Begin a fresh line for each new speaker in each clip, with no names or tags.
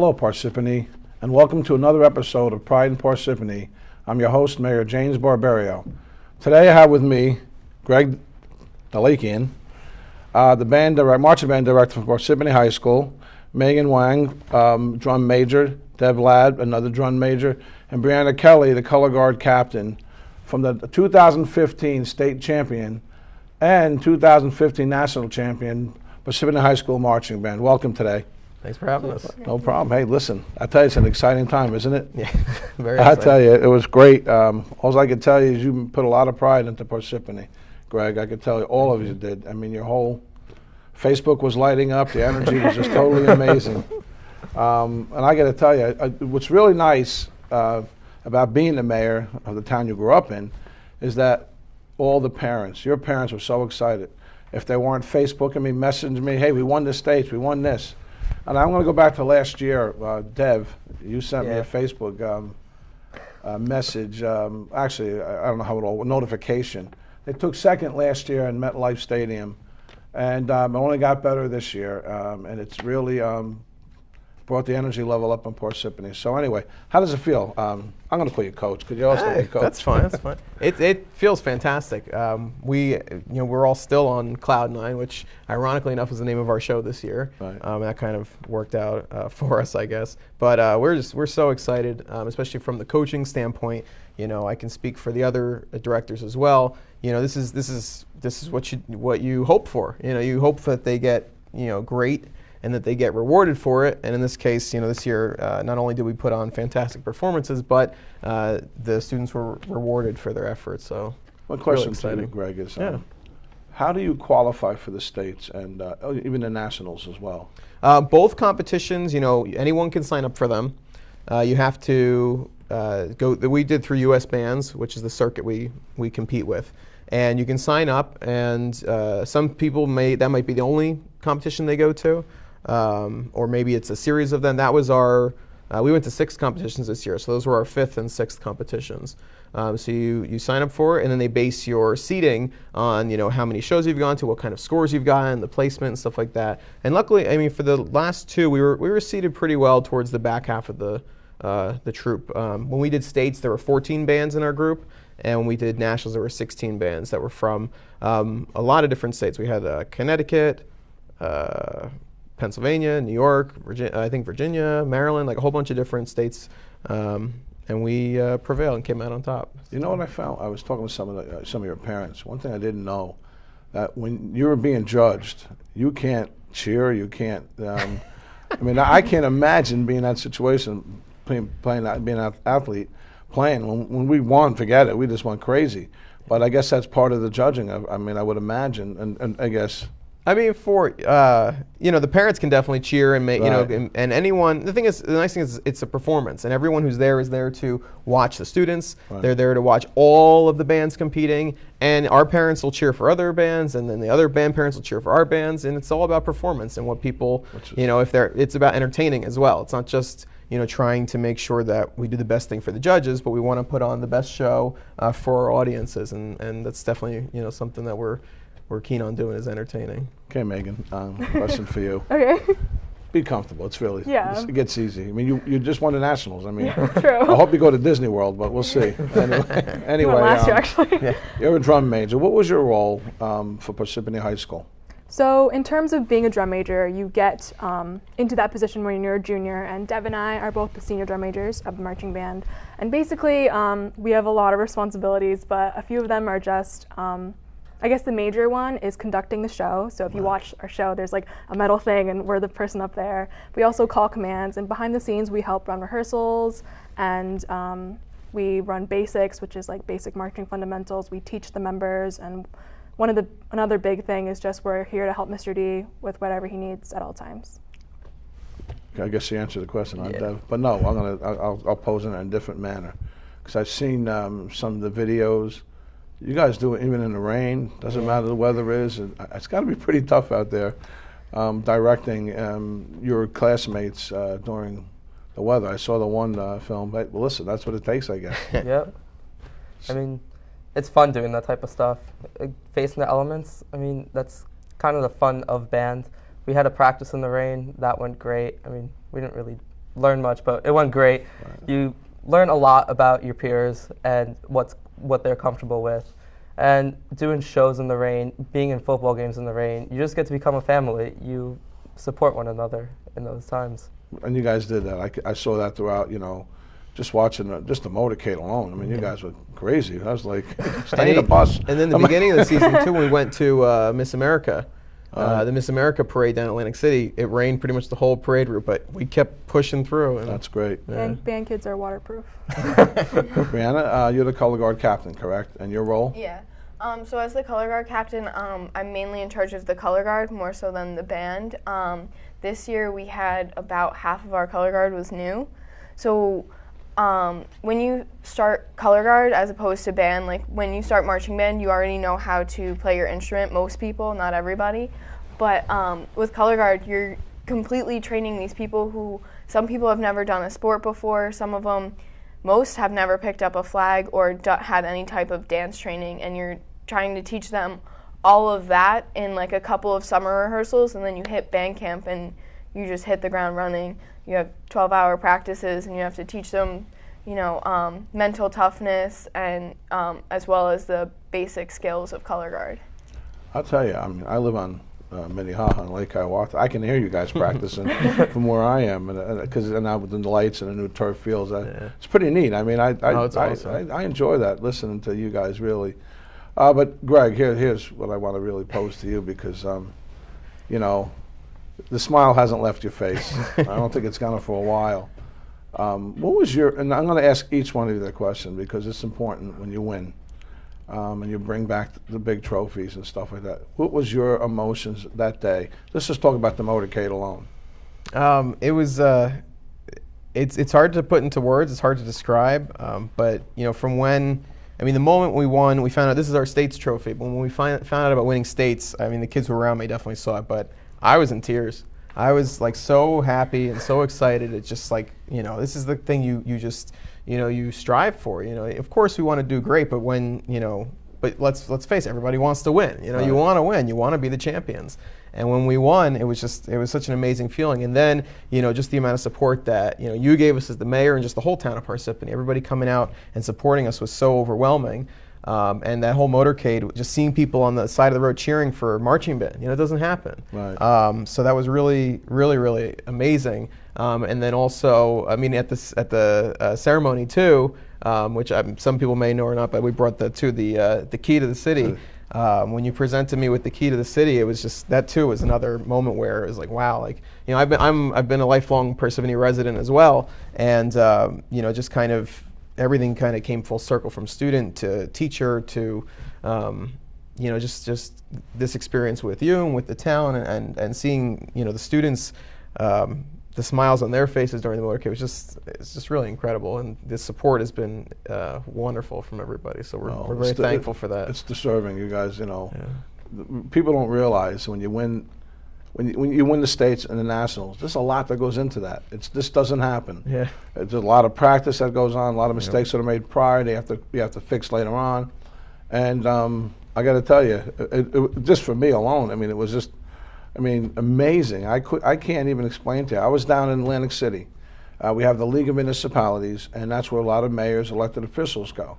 Hello, Parsippany, and welcome to another episode of Pride in Parsippany. I'm your host, Mayor James Barberio. Today I have with me Greg Delakian, the marching band director for Parsippany High School, Megan Wang, drum major, Dev Ladd, another drum major, and Brianna Kelley, the color guard captain from the 2015 state champion and 2015 national champion Parsippany High School marching band. Welcome today.
Thanks for having us.
No problem. Hey, listen, I tell you, it's an exciting time, isn't it?
Yeah, very exciting.
I tell you, it was great. All I could tell you is you put a lot of pride into Parsippany, Greg. I could tell you, all of you did. I mean, your whole Facebook was lighting up. The energy was just totally amazing. And I got to tell you, what's really nice about being the mayor of the town you grew up in is that all the parents, your parents were so excited. If they weren't Facebooking me, messaging me, hey, we won this state, we won this. And I'm going to go back to last year. Dev, you sent me a Facebook message. Actually, I don't know how it all, notification. They took second last year in MetLife Stadium, and it only got better this year. And it's really brought the energy level up in Parsippany. So anyway, how does it feel? I'm going to call you coach. Could you also be coach?
That's fine. That's fine. It feels fantastic. We're all still on cloud nine, which ironically enough is the name of our show this year.
Right.
That kind of worked out for us, I guess. But we're so excited, especially from the coaching standpoint. You know, I can speak for the other directors as well. You know, this is what you hope for. You know, you hope that they get great, and that they get rewarded for it. And in this case, this year, not only did we put on fantastic performances, but the students were rewarded for their efforts. So,
one question to you, Greg, is how do you qualify for the states and even the nationals as well?
Both competitions, anyone can sign up for them. You have to go. We did through U.S. bands, which is the circuit we compete with. And you can sign up, and some people that might be the only competition they go to. Or maybe it's a series of them. That was we went to 6 competitions this year, so those were our 5th and 6th competitions. So you sign up for it, and then they base your seating on how many shows you've gone to, what kind of scores you've gotten, the placement and stuff like that. And luckily, I mean, for the last 2, we were seated pretty well towards the back half of the troop. When we did states, there were 14 bands in our group. And when we did nationals, there were 16 bands that were from a lot of different states. We had Connecticut, Pennsylvania, New York, Virginia, Maryland, like a whole bunch of different states. And we prevailed and came out on top.
You know what I found? I was talking to some of your parents. One thing I didn't know, that when you were being judged, you can't cheer, you can't. I mean, I can't imagine being in that situation, being an athlete. Playing when we won, forget it. We just went crazy. But I guess that's part of the judging. I mean, I would imagine, and I guess.
I mean, for the parents can definitely cheer and make and anyone. The nice thing is it's a performance, and everyone who's there is there to watch the students. Right. They're there to watch all of the bands competing, and our parents will cheer for other bands, and then the other band parents will cheer for our bands, and it's all about performance and what people, it's about entertaining as well. It's not just trying to make sure that we do the best thing for the judges, but we want to put on the best show for our audiences, and that's definitely something that we're keen on doing, is entertaining.
Okay, Megan, question for you.
Okay.
Be comfortable. It's really it gets easy. I mean, you just won the nationals. I mean,
true.
I hope you go to Disney World, but we'll see. Anyway,
last year actually.
You're a drum major. What was your role for Parsippany High School?
So in terms of being a drum major, you get into that position when you're a junior, and Dev and I are both the senior drum majors of the marching band. And basically, we have a lot of responsibilities, but a few of them are just, I guess the major one is conducting the show. So if you watch our show, there's like a metal thing, and we're the person up there. We also call commands, and behind the scenes, we help run rehearsals, and we run basics, which is like basic marching fundamentals. We teach the members, and another big thing is just we're here to help Mr. D with whatever he needs at all times.
I guess you answered the question on Dev, but no, I'll pose it in a different manner, because I've seen some of the videos. You guys do it even in the rain. Doesn't matter the weather is. It's got to be pretty tough out there directing your classmates during the weather. I saw the one film. But listen, that's what it takes, I guess.
Yep. I mean, it's fun doing that type of stuff. Facing the elements, I mean, that's kind of the fun of band. We had a practice in the rain. That went great. I mean, we didn't really learn much, but it went great. You learn a lot about your peers and what they're comfortable with. And doing shows in the rain, being in football games in the rain, you just get to become a family. You support one another in those times.
And you guys did that. I saw that throughout, just watching just the motorcade alone. I mean, you guys were crazy. I was like, stay in the bus.
And then the beginning of the season, too, when we went to Miss America, the Miss America parade down in Atlantic City, it rained pretty much the whole parade route, but we kept pushing through. And
that's great.
And band kids are waterproof.
Brianna, you're the color guard captain, correct? And your role?
Yeah. So as the color guard captain, I'm mainly in charge of the color guard more so than the band. This year we had about half of our color guard was new. So when you start color guard as opposed to band, like when you start marching band, you already know how to play your instrument, most people, not everybody. But with color guard, you're completely training these people who, some people have never done a sport before, some of them, most have never picked up a flag or had any type of dance training, and you're trying to teach them all of that in like a couple of summer rehearsals, and then you hit band camp and you just hit the ground running. You have 12-hour practices, and you have to teach them, mental toughness and as well as the basic skills of color guard.
I'll tell you, I live on Minnehaha and Lake Hiawatha. I can hear you guys practicing from where I am, and now with the lights and the new turf fields, it's pretty neat. I mean,
awesome.
I enjoy that, listening to you guys, really. But Greg, here's what I want to really pose to you, because the smile hasn't left your face. I don't think it's gonna for a while. What was and I'm going to ask each one of you that question, because it's important when you win and you bring back the big trophies and stuff like that. What was your emotions that day? Let's just talk about the motorcade alone.
It was, it's hard to put into words, it's hard to describe, but from when, the moment we won, we found out this is our state's trophy, but when we found out about winning states, the kids who were around me definitely saw it, but I was in tears. I was like so happy and so excited. It's just like, this is the thing you just, you strive for. Of course we want to do great, but but let's face it, everybody wants to win.
Right.
You want to win, you want to be the champions. And when we won, it was such an amazing feeling. And then, just the amount of support that, you gave us as the mayor and just the whole town of Parsippany, everybody coming out and supporting us was so overwhelming. And that whole motorcade, just seeing people on the side of the road cheering for marching band, it doesn't happen.
Right.
So that was really, really, really amazing. And then also, at the ceremony too, which some people may know or not, but we brought the key to the city. When you presented me with the key to the city, it was just, that too was another moment where it was like, wow, like, I've been a lifelong Parsippany resident as well, and just kind of everything kind of came full circle, from student to teacher to just this experience with you and with the town, and seeing the students, the smiles on their faces during the motorcade it's just really incredible, and the support has been wonderful from everybody. So we're very thankful for that.
It's deserving, you guys. People don't realize when you win. When you win the states and the nationals, there's a lot that goes into that. This doesn't happen.
Yeah.
There's a lot of practice that goes on, a lot of mistakes that are made prior. You have to fix later on, and I got to tell you, it just for me alone, it was just, amazing. I can't even explain to you. I was down in Atlantic City. We have the League of Municipalities, and that's where a lot of mayors, elected officials go.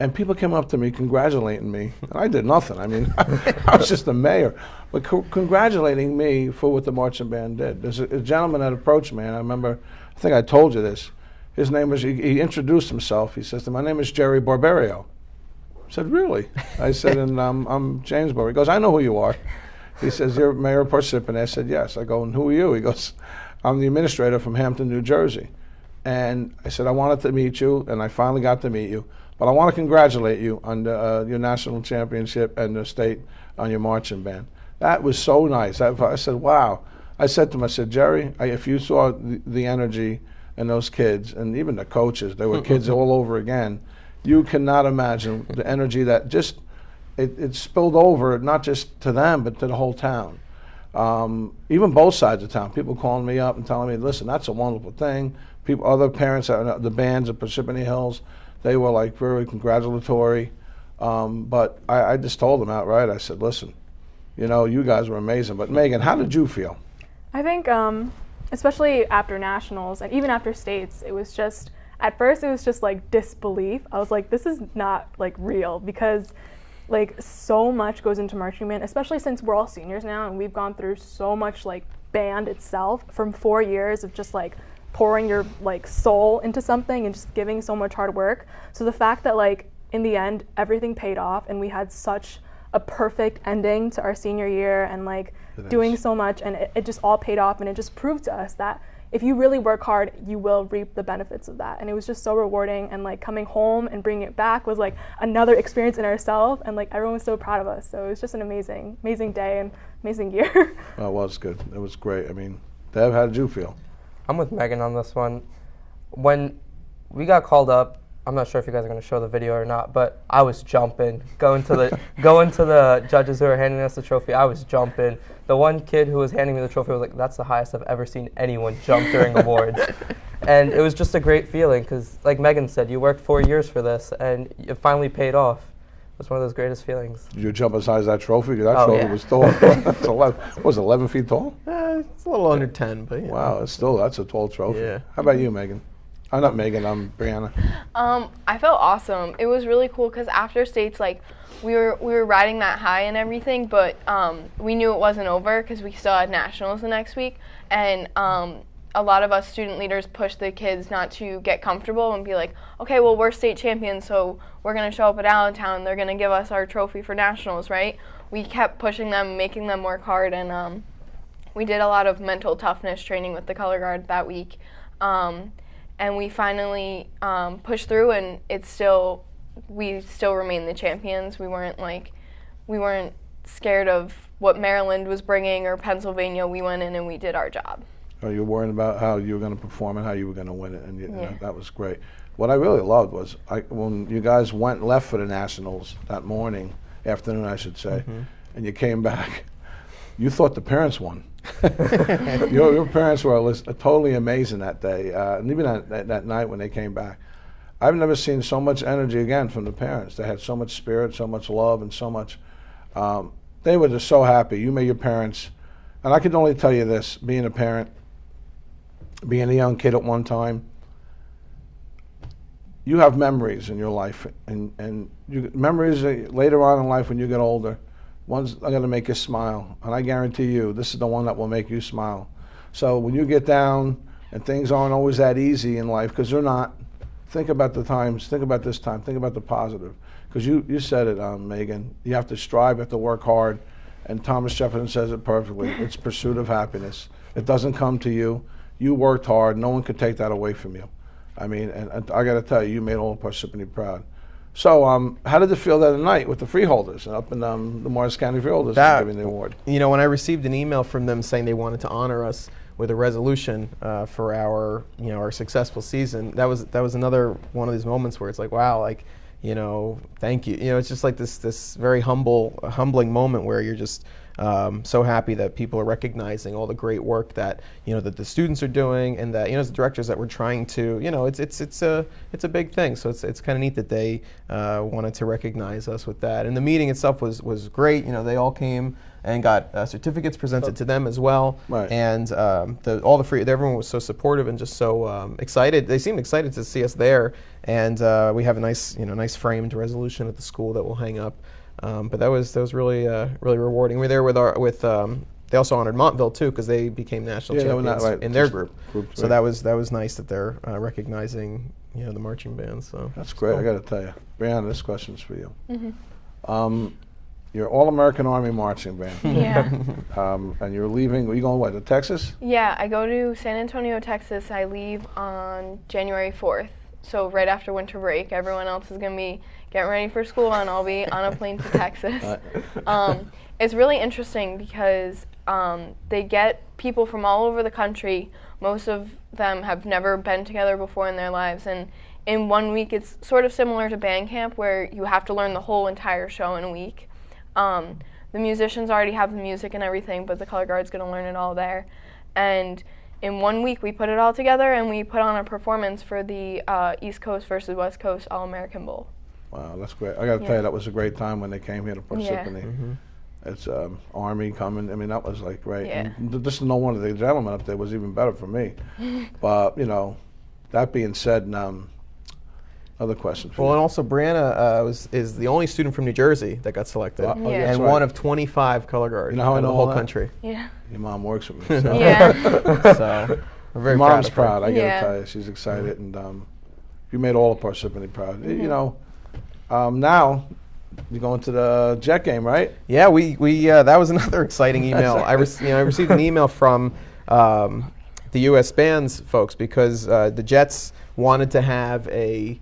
And people came up to me congratulating me, and I did nothing. I was just the mayor, but congratulating me for what the marching band did. There's a gentleman that approached me, and I think I told you this. His name was, he introduced himself. He says, my name is Jerry Barberio. I said, really? I said, and I'm James Barberio. He goes, I know who you are. He says, you're Mayor of Parsippany. I said, yes. I go, and who are you? He goes, I'm the administrator from Hampton, New Jersey. And I said, I wanted to meet you, and I finally got to meet you. But I want to congratulate you on your national championship and the state on your marching band. That was so nice. I said, wow. I said to him, I said, Jerry, if you saw the energy in those kids, and even the coaches, they were kids all over again, you cannot imagine the energy that just, it spilled over, not just to them, but to the whole town. Even both sides of town, people calling me up and telling me, listen, that's a wonderful thing. Other parents, the bands at Parsippany-Hills, they were like very congratulatory, but I just told them outright. I said, listen, you guys were amazing. But Megan, how did you feel?
I think especially after nationals and even after states, it was just, at first it was just like disbelief. I was like, this is not like real, because like so much goes into marching band, especially since we're all seniors now and we've gone through so much like band itself from 4 years of just like pouring your like soul into something and just giving so much hard work. So the fact that like in the end everything paid off and we had such a perfect ending to our senior year and like doing so much, and it just all paid off, and it just proved to us that if you really work hard, you will reap the benefits of that. And it was just so rewarding, and like coming home and bringing it back was like another experience in ourselves, and like everyone was so proud of us. So it was just an amazing day and amazing year.
Well, it was good. It was great. I mean, Dev, how did you feel?
I'm with Megan on this one. When we got called up, I'm not sure if you guys are going to show the video or not, but I was jumping, going to the judges who were handing us the trophy. I was jumping. The one kid who was handing me the trophy was like, "That's the highest I've ever seen anyone jump during awards," and it was just a great feeling because, like Megan said, you worked 4 years for this, and it finally paid off. It was one of those greatest feelings.
Did you jump as high as that trophy? 'Cause that
Oh,
trophy
yeah.
was tall. That's 11, what was it, 11 feet tall?
It's a little under 10, but yeah.
Wow, that's a tall trophy.
Yeah.
How about you, Megan? I'm not Megan, I'm Brianna.
I felt awesome. It was really cool because after states, like we were riding that high and everything, but we knew it wasn't over because we still had nationals the next week, and a lot of us student leaders pushed the kids not to get comfortable and be like, okay, well, we're state champions, so we're gonna show up at Allentown. They're gonna give us our trophy for nationals, right? We kept pushing them, making them work hard, and we did a lot of mental toughness training with the color guard that week. And we finally pushed through, and we still remain the champions. We weren't scared of what Maryland was bringing or Pennsylvania. We went in and we did our job.
Oh, you were worried about how you were going to perform and how you were going to win it, and that was great. What I really loved was when you guys left for the Nationals that afternoon, I should say, and you came back, you thought the parents won. Your parents were totally amazing that day, and even that night when they came back. I've never seen so much energy again from the parents. They had so much spirit, so much love, and so much. They were just so happy. You made your parents, and I can only tell you this: being a parent, being a young kid at one time, you have memories in your life, and memories later on in life when you get older. One's going to make you smile, and I guarantee you this is the one that will make you smile. So when you get down and things aren't always that easy in life, because they're not, think about the times, think about this time, think about the positive. Because you said it, Megan, you have to strive, you have to work hard, and Thomas Jefferson says it perfectly. It's pursuit of happiness. It doesn't come to you. You worked hard. No one could take that away from you. I mean, and I got to tell you, you made all of Parsippany proud. So, how did it feel that night with the freeholders and up in the Morris County freeholders giving the award?
You know, when I received an email from them saying they wanted to honor us with a resolution for our successful season, that was another one of these moments where it's like, wow, like, thank you. It's just like this very humbling moment where you're just so happy that people are recognizing all the great work that that the students are doing, and that as the directors that we're trying to it's a big thing. So it's kind of neat that they wanted to recognize us with that. And the meeting itself was great. They all came and got certificates presented to them as well.
Right.
And everyone was so supportive and just so excited. They seemed excited to see us there. And we have a nice framed resolution at the school that we'll hang up. But that was really really rewarding. We were there with they also honored Montville too, because they became national champions in their group. So that was nice that they're recognizing the marching band. So
that's great. I got to tell you, Brianna, this question's for you.
Mm-hmm.
You're All-American Army Marching Band.
Yeah.
And you're leaving. Are you going to Texas?
Yeah, I go to San Antonio, Texas. I leave on January 4th. So right after winter break, everyone else is going to be getting ready for school, and I'll be on a plane to Texas. It's really interesting because they get people from all over the country. Most of them have never been together before in their lives, and in 1 week it's sort of similar to band camp where you have to learn the whole entire show in a week. The musicians already have the music and everything, but the color guard's going to learn it all there. And in 1 week, we put it all together, and we put on a performance for the East Coast versus West Coast All-American Bowl.
Wow, that's great. I got to tell you, that was a great time when they came here to Parsippany.
Yeah.
It's Army coming. I mean, that was like great.
Yeah.
And just to know one of the gentlemen up there was even better for me. But that being said, other question for
Well,
you.
and also Brianna is the only student from New Jersey that got selected,
Oh,
yeah,
that's
and
right.
one of 25 color guards
You know how I
in the
know
whole
all that?
country.
Yeah.
Your mom works with me. So.
Yeah.
So we're very
Mom's
proud.
proud.
Of her.
I gotta
Yeah.
tell you, she's excited, and you made all of Parsippany proud. Now you're going to the Jet game, right?
Yeah, we that was another exciting email. I received an email from the U.S. bands folks because the Jets wanted to have a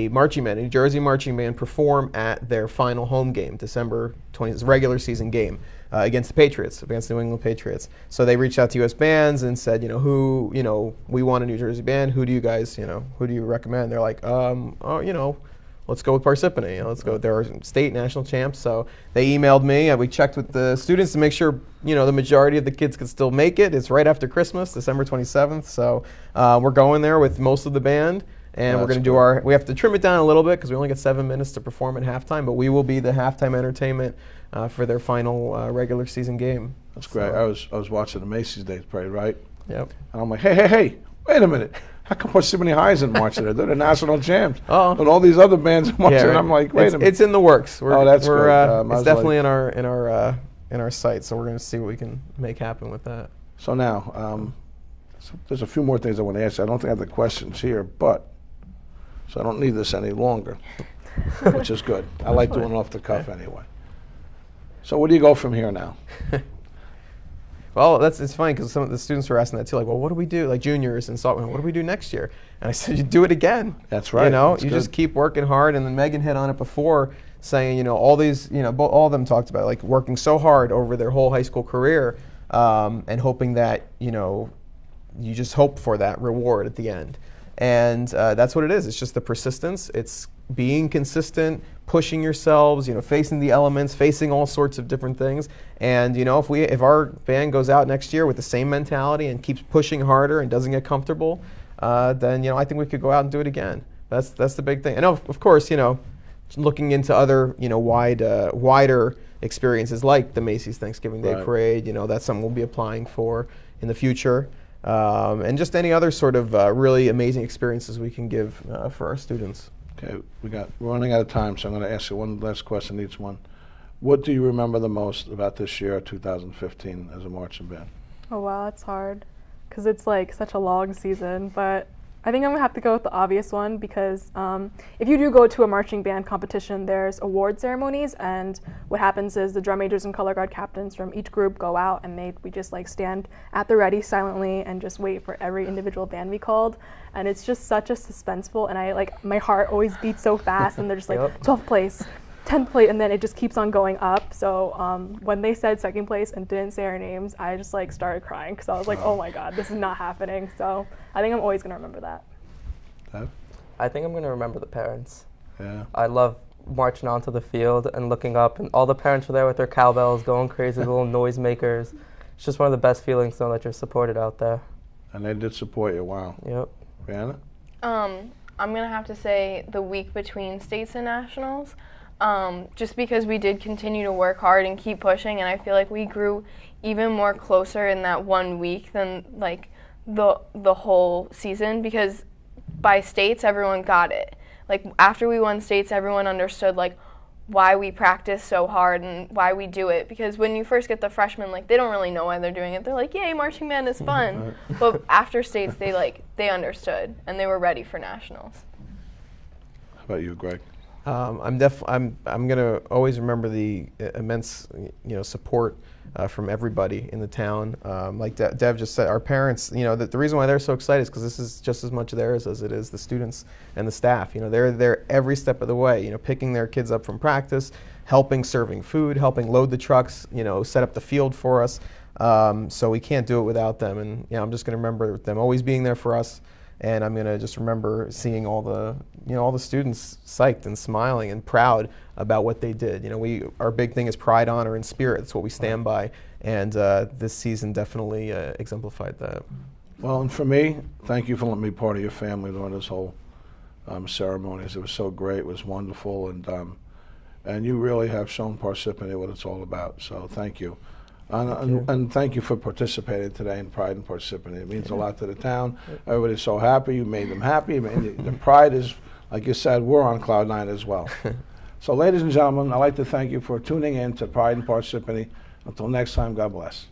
marching band, a New Jersey marching band, perform at their final home game, December 20th, regular season game against the Patriots, against the New England Patriots. So they reached out to U.S. bands and said, we want a New Jersey band. Who do you guys, who do you recommend? They're like, let's go with Parsippany. Let's go. They're state national champs. So they emailed me. We checked with the students to make sure the majority of the kids could still make it. It's right after Christmas, December 27th. So we're going there with most of the band, and we're going to do we have to trim it down a little bit because we only get 7 minutes to perform at halftime. But we will be the halftime entertainment for their final regular season game.
That's great. I was watching the Macy's Day Parade, right?
Yep.
And I'm like, hey, wait a minute. How come Parsippany High isn't marching there? They're the national champs.
Oh.
And all these other bands are marching.
Yeah, right.
I'm like, wait a minute.
It's in the works.
That's great. I
It's
was
definitely
like-
in our site. So we're going to see what we can make happen with that.
So now, there's a few more things I want to ask you. I don't think I have the questions here, so I don't need this any longer, which is good. I like doing it off the cuff anyway. So where do you go from here now?
Well, it's funny because some of the students were asking that too. Like, well, what do we do? Like juniors and sophomore, what do we do next year? And I said, you do it again.
That's right. That's
You
good.
just keep working hard. And then Megan hit on it before, saying, all these, all of them talked about like working so hard over their whole high school career, and hoping that you just hope for that reward at the end. And that's what it is. It's just the persistence. It's being consistent, pushing yourselves, facing the elements, facing all sorts of different things. And if our band goes out next year with the same mentality and keeps pushing harder and doesn't get comfortable, then I think we could go out and do it again. That's the big thing. And of course, looking into other wider experiences like the Macy's Thanksgiving Day
Right.
Parade. That's something we'll be applying for in the future. And just any other sort of really amazing experiences we can give for our students.
Okay, we're running out of time, so I'm going to ask you one last question each one. What do you remember the most about this year, 2015, as a marching band?
Oh wow, that's hard because it's like such a long season, but I think I'm gonna have to go with the obvious one because if you do go to a marching band competition, there's award ceremonies, and what happens is the drum majors and color guard captains from each group go out and we just like stand at the ready silently and just wait for every individual band to be called, and it's just such a suspenseful, and my heart always beats so fast, and they're just like
Yep.
12th place. 10th place, and then it just keeps on going up. So when they said second place and didn't say our names, I just like started crying because I was like, oh my God, this is not happening. So I think I'm always going to remember that.
Dave?
I think I'm going to remember the parents.
Yeah.
I love marching onto the field and looking up, and all the parents are there with their cowbells going crazy, little noisemakers. It's just one of the best feelings to know that you're supported out there.
And they did support you. Wow.
Yep.
Brianna?
I'm going to have to say the week between states and nationals. Just because we did continue to work hard and keep pushing, and I feel like we grew even more closer in that 1 week than like the whole season, because by states everyone got it. Like after we won states, everyone understood like why we practice so hard and why we do it, because when you first get the freshmen, like they don't really know why they're doing it. They're like, yay, marching band is fun. But after states, they understood and they were ready for nationals.
How about you, Greg?
I'm gonna always remember the immense support from everybody in the town. Like Dev just said, our parents. The reason why they're so excited is because this is just as much theirs as it is the students and the staff. They're there every step of the way. Picking their kids up from practice, helping serving food, helping load the trucks. Set up the field for us. So we can't do it without them. And I'm just gonna remember them always being there for us. And I'm gonna just remember seeing all the students psyched and smiling and proud about what they did. Our big thing is pride, honor, and spirit. That's what we stand by. And this season definitely exemplified that.
Well, and for me, thank you for letting me be part of your family during this whole ceremonies. It was so great. It was wonderful. And, and you really have shown Parsippany what it's all about. So thank you. And thank you for participating today in Pride in Parsippany. It means a lot to the town. Everybody's so happy. You made them happy. And the pride is, like you said, we're on cloud nine as well. So ladies and gentlemen, I'd like to thank you for tuning in to Pride in Parsippany. Until next time, God bless.